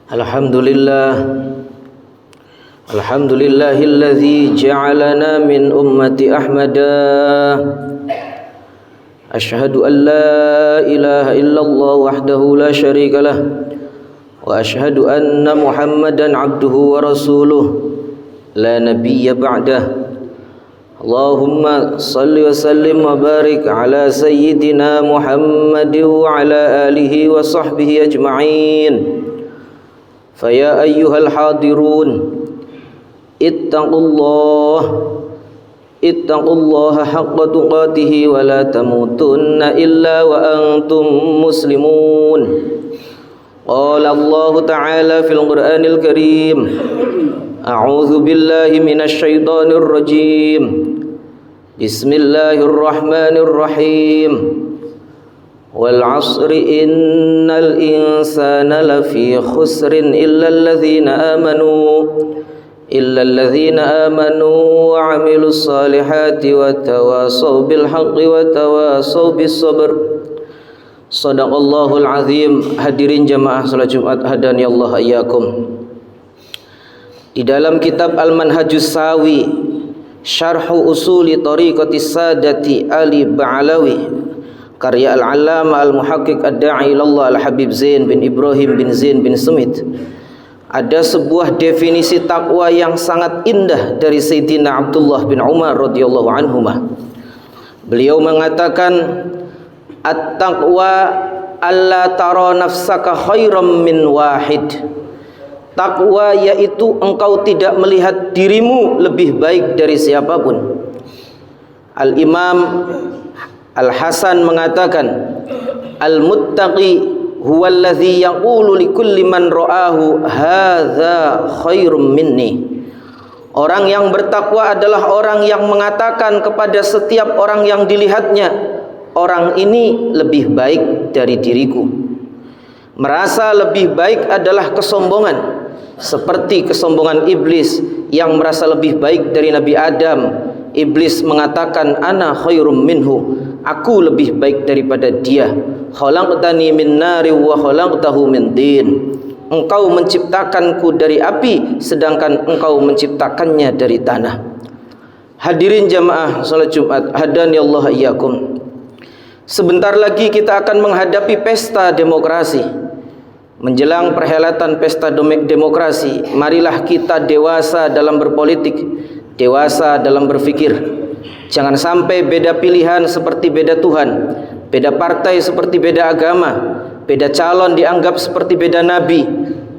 Alhamdulillah, alhamdulillahilladzi ja'alana min ummati Ahmada. Asyhadu an la ilaha illallah wahdahu la syarikalah wa asyhadu anna Muhammadan abduhu wa rasuluh la nabiyya ba'dah. Allahumma salli wa sallim wa barik ala sayyidina Muhammad wa ala alihi wa sahbihi ajma'in. Faya ayyuhal hadirun, ittaqullaha haqqa tuqatih wa la tamutunna illa wa antum muslimun. Qala Allah Ta'ala fil Qur'anil Karim, a'udzu billahi minasy syaithanir rajim. Bismillahirrahmanirrahim. Wal 'asri innal insana lafi khusrin illa alladhina amanu wa 'amilus salihati wa tawasaw bil haqqi wa tawasaw bis sabr. Shadaqallahul azim. Hadirin jamaah salat Jumat hadani Allah iyyakum. Di dalam kitab Al-Manhajus Sawi Syarhu Usuli Tariqatis Sadati Ali Ba'alawi karya Al-Allama Al-Muhaqqiq Ad-Da'i Ilallah Al-Habib Zain bin Ibrahim bin Zain bin Sumit, ada sebuah definisi takwa yang sangat indah dari Sayyidina Abdullah bin Umar radhiyallahu anhuma. Beliau mengatakan, at-taqwa alla tara nafsaka khairam min wahid. Takwa yaitu engkau tidak melihat dirimu lebih baik dari siapapun. Al-Imam Al-Hasan mengatakan, al-muttaqi huwallazi yaqulu likulli man ra'ahu hadza khairum minni. Orang yang bertakwa adalah orang yang mengatakan kepada setiap orang yang dilihatnya, orang ini lebih baik dari diriku. Merasa lebih baik adalah kesombongan, seperti kesombongan iblis yang merasa lebih baik dari Nabi Adam. Iblis mengatakan, ana khairum minhu, aku lebih baik daripada dia. Khalaqtani min nari wa khalaqtahu min din. Engkau menciptakanku dari api, sedangkan engkau menciptakannya dari tanah. Hadirin jamaah salat Jumat hadani Allah iyyakum. Sebentar lagi kita akan menghadapi pesta demokrasi. Menjelang perhelatan pesta demokrasi, marilah kita dewasa dalam berpolitik, dewasa dalam berfikir. Jangan sampai beda pilihan seperti beda Tuhan, beda partai seperti beda agama, beda calon dianggap seperti beda nabi,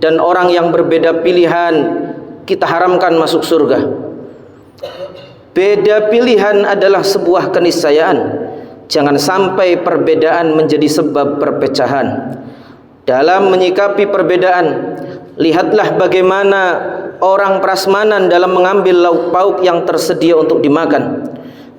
dan orang yang berbeda pilihan kita haramkan masuk surga. Beda pilihan adalah sebuah keniscayaan. Jangan sampai perbedaan menjadi sebab perpecahan. Dalam menyikapi perbedaan, lihatlah bagaimana orang prasmanan dalam mengambil lauk pauk yang tersedia untuk dimakan.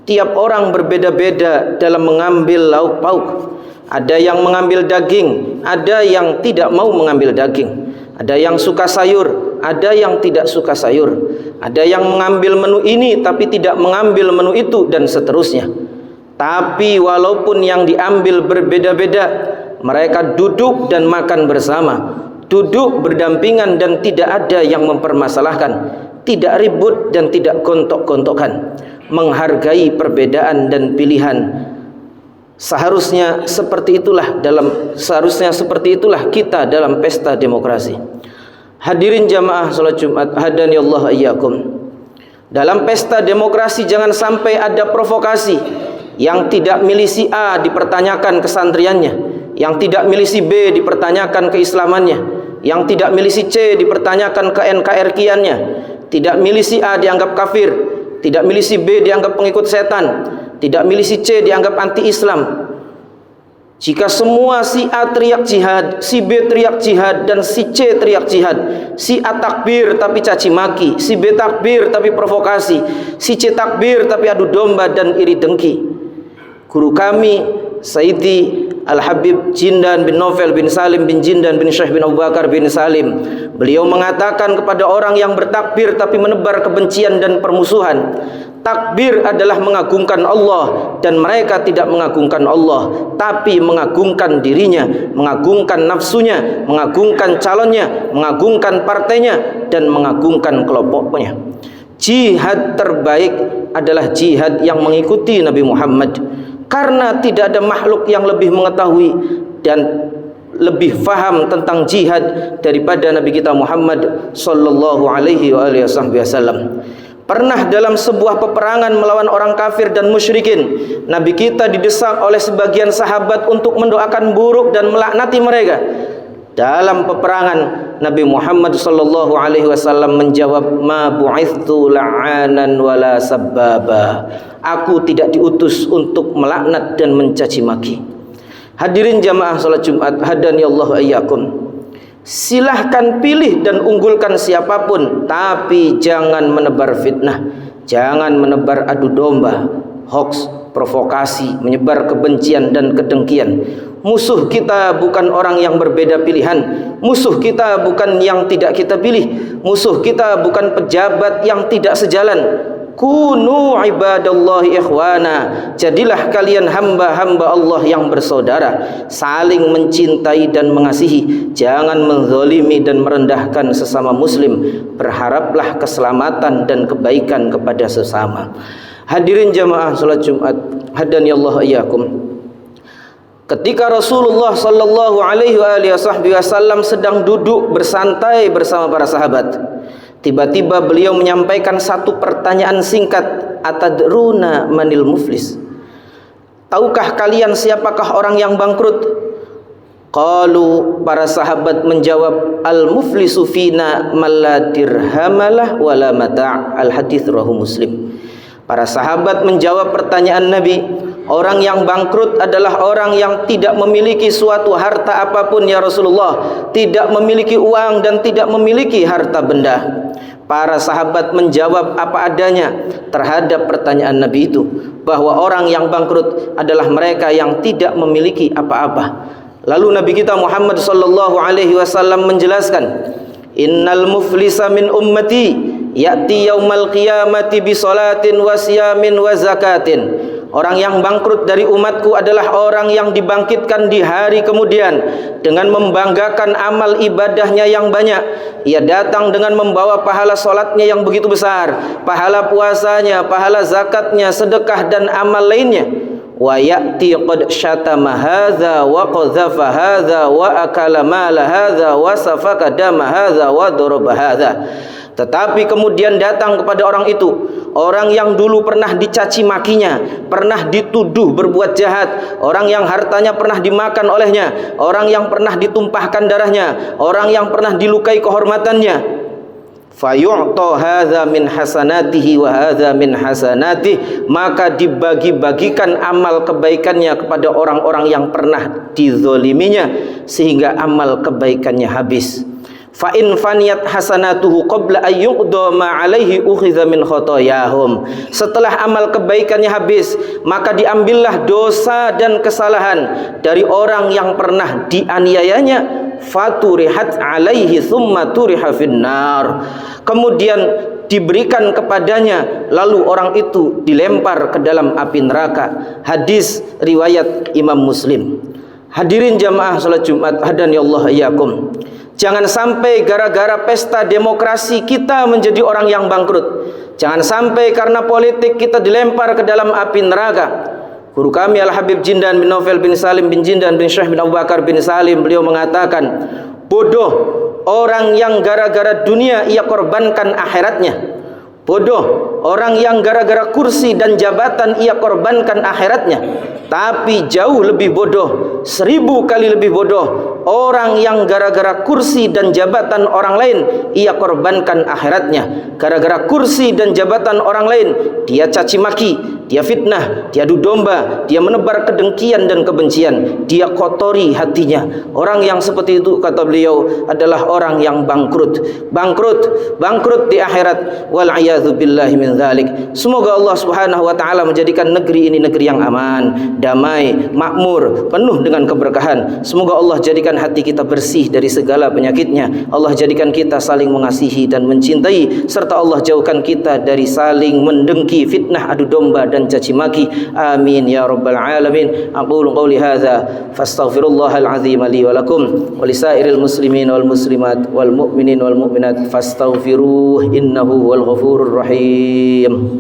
Tiap orang berbeda-beda dalam mengambil lauk pauk. Ada yang mengambil daging, ada yang tidak mau mengambil daging. Ada yang suka sayur, ada yang tidak suka sayur. Ada yang mengambil menu ini tapi tidak mengambil menu itu, dan seterusnya. Tapi walaupun yang diambil berbeda-beda, mereka duduk dan makan bersama, duduk berdampingan dan tidak ada yang mempermasalahkan, tidak ribut dan tidak gontok-gontokan, menghargai perbedaan dan pilihan. Seharusnya seperti itulah kita dalam pesta demokrasi. Hadirin jamaah salat Jumat hadani Allah iyyakum. Dalam pesta demokrasi jangan sampai ada provokasi. Yang tidak milisi A dipertanyakan kesantriannya, yang tidak milisi B dipertanyakan keislamannya, yang tidak milisi C dipertanyakan ke NKRI-annya. Tidak milisi A dianggap kafir, tidak milisi B dianggap pengikut setan, tidak milisi C dianggap anti-Islam. Jika semua si A teriak jihad, si B teriak jihad, dan si C teriak jihad, si A takbir tapi caci maki, si B takbir tapi provokasi, si C takbir tapi adu domba dan iri dengki. Guru kami Sayyidi Al-Habib Jindan bin Novel bin Salim bin Jindan bin Syekh bin Abu Bakar bin Salim. Beliau mengatakan kepada orang yang bertakbir tapi menebar kebencian dan permusuhan, takbir adalah mengagungkan Allah, dan mereka tidak mengagungkan Allah tapi mengagungkan dirinya, mengagungkan nafsunya, mengagungkan calonnya, mengagungkan partainya, dan mengagungkan kelompoknya. Jihad terbaik adalah jihad yang mengikuti Nabi Muhammad, karena tidak ada makhluk yang lebih mengetahui dan lebih faham tentang jihad daripada Nabi kita Muhammad sallallahu alaihi wasallam. Pernah dalam sebuah peperangan melawan orang kafir dan musyrikin, Nabi kita didesak oleh sebagian sahabat untuk mendoakan buruk dan melaknati mereka. Dalam peperangan, Nabi Muhammad sallallahu alaihi wasallam menjawab, "Ma bu'ithtu la'anan wala sabbaba." Aku tidak diutus untuk melaknat dan mencaci maki. Hadirin jamaah salat Jumat, hadani Allah iyyakum. Silahkan pilih dan unggulkan siapapun, tapi jangan menebar fitnah, jangan menebar adu domba, hoax, provokasi, menyebar kebencian dan kedengkian. Musuh kita bukan orang yang berbeda pilihan, musuh kita bukan yang tidak kita pilih, musuh kita bukan pejabat yang tidak sejalan. Kunu ibadallahi ikhwana, jadilah kalian hamba-hamba Allah yang bersaudara, saling mencintai dan mengasihi, jangan menzalimi dan merendahkan sesama muslim, berharaplah keselamatan dan kebaikan kepada sesama. Hadirin jamaah salat Jumat, hadani Allah iyyakum. Ketika Rasulullah sallallahu alaihi wasallam sedang duduk bersantai bersama para sahabat, tiba-tiba beliau menyampaikan satu pertanyaan singkat, atadruna manil muflis? Tahukah kalian siapakah orang yang bangkrut? Qalu, para sahabat menjawab, al muflisu fina man la dirhamalah wala mata'. Al hadits rawahu Muslim. Para sahabat menjawab pertanyaan Nabi, orang yang bangkrut adalah orang yang tidak memiliki suatu harta apapun ya Rasulullah, tidak memiliki uang dan tidak memiliki harta benda. Para sahabat menjawab apa adanya terhadap pertanyaan Nabi itu, bahwa orang yang bangkrut adalah mereka yang tidak memiliki apa-apa. Lalu Nabi kita Muhammad sallallahu alaihi wasallam menjelaskan, innal muflisa min ummati ya'ti yaumal qiyamati bi salatin wa siyamin wa zakatin. Orang yang bangkrut dari umatku adalah orang yang dibangkitkan di hari kemudian dengan membanggakan amal ibadahnya yang banyak. Ia datang dengan membawa pahala salatnya yang begitu besar, pahala puasanya, pahala zakatnya, sedekah dan amal lainnya. Wa ya'ti qad syatama hadza wa qadhafa hadza wa akala mala hadza wa safaka dama hadza wa daraba hadza. Tetapi kemudian datang kepada orang itu orang yang dulu pernah dicaci makinya, pernah dituduh berbuat jahat, orang yang hartanya pernah dimakan olehnya, orang yang pernah ditumpahkan darahnya, orang yang pernah dilukai kehormatannya. Fayu'ta hadza min hasanatihi wa hadza min hasanatihi, maka dibagi-bagikan amal kebaikannya kepada orang-orang yang pernah dizoliminya sehingga amal kebaikannya habis. Fa in faniyat hasanatuhu qabla ay yuqda ma alaihi ukhiza min khotoyahum. Setelah amal kebaikannya habis, maka diambillah dosa dan kesalahan dari orang yang pernah dianiayanya, faturihat alaihi thumma turiha finnar. Kemudian diberikan kepadanya, lalu orang itu dilempar ke dalam api neraka. Hadis riwayat Imam Muslim. Hadirin jamaah salat Jumat, hadani Allah iyyakum. Jangan sampai gara-gara pesta demokrasi kita menjadi orang yang bangkrut. Jangan sampai karena politik kita dilempar ke dalam api neraka. Guru kami Al-Habib Jindan bin Novel bin Salim bin Jindan bin Syekh bin Abu Bakar bin Salim, beliau mengatakan, bodoh orang yang gara-gara dunia ia korbankan akhiratnya. Bodoh orang yang gara-gara kursi dan jabatan ia korbankan akhiratnya. Tapi jauh lebih bodoh, 1000 kali lebih bodoh Orang yang gara-gara kursi dan jabatan orang lain ia korbankan akhiratnya. Gara-gara kursi dan jabatan orang lain dia caci maki, dia fitnah, dia adu domba, dia menebar kedengkian dan kebencian, dia kotori hatinya. Orang yang seperti itu, kata beliau, adalah orang yang bangkrut di akhirat. Wal a'yadzu billahi min dzalik. Semoga Allah Subhanahu wa taala menjadikan negeri ini negeri yang aman, damai, makmur, penuh dengan keberkahan. Semoga Allah jadikan hati kita bersih dari segala penyakitnya. Allah jadikan kita saling mengasihi dan mencintai, serta Allah jauhkan kita dari saling mendengki, fitnah, adu domba dan caci maki. Amin ya rabbal alamin. Aqulu qawli hadza fastaghfirullahal azim li wa lakum wa lisairil muslimin wal muslimat wal mu'minin wal mu'minat fastaghfiruh innahu huwal ghafurur rahim.